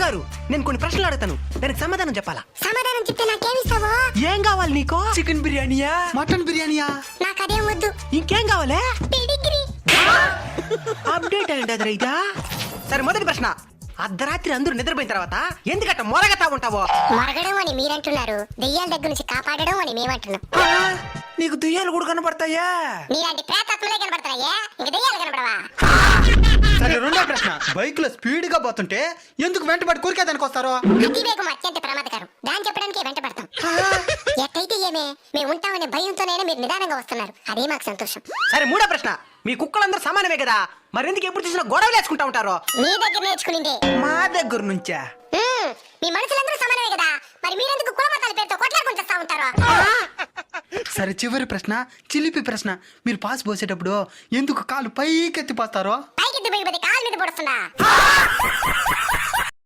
గురుగారు నేను కొన్ని ప్రశ్నలు అడుగుతాను, దానికి సమాధానం చెప్పాలా? సమాధానం చెప్తే నాకేమిస్తావో? ఏం కావాలి నీకు? చికెన్ బిర్యానీయా, మటన్ బిర్యానీయా? నాకు అదేం వద్దు. ఇంకేం కావాలే? పెడిగ్రీ. అప్డేట్ అయ్యండి అది రైతా. సరే మొదటి ప్రశ్న, అర్ధరాత్రి అందరూ నిద్రపోయిన తర్వాత ఎందుకట్ట మొరగతా ఉంటావో? మరగడం అని మీరంటున్నారు, దెయ్యాల దగ్గర నుంచి కాపాడడం అని మేమంటున్నాం. నీకు దెయ్యాలు కూడా కనపడతాయా? మీలాంటి ప్రేతాత్మలే కనపడతాయే, ఇంక దెయ్యాలు కనపడవా? సరే రెండో ప్రశ్న, బైక్ లో స్పీడ్ గా పోతుంటే ఎందుకు వెంటబడి కోరికేదానికి వస్తారో? అతివేగం అత్యంత ప్రమాదకరం, దాన్ని చెప్పడానికి వెంట పడతాం. ఎట్టయితే ఏమే, మేము ఉంటామనే భయంతోనైనా మీరు నిదానంగా వస్తున్నారు, అదే మాకు సంతోషం. సరే మూడో ప్రశ్న, మీ కుక్కలందరూ సమానమే కదా, మరి ఎందుకు ఎప్పుడు చూసినా గొడవలు వేసుకుంటా ఉంటారో? మీ దగ్గర నేర్చుకునిందే. మా దగ్గర నుంచా? మీ మనుషులందరూ సమానమే కదా, మరి మీరెందుకు కులమతాల పేరుతో కొట్లాడుకుంటూ వస్తా ఉంటారు? సరే చివరి ప్రశ్న, చిలిపి ప్రశ్న, మీరు పాస్ పోసేటప్పుడు ఎందుకు కాలు పైకెత్తి పోస్తారో? పైకి దిబ్బకి కాలు మీద పడుతుందా?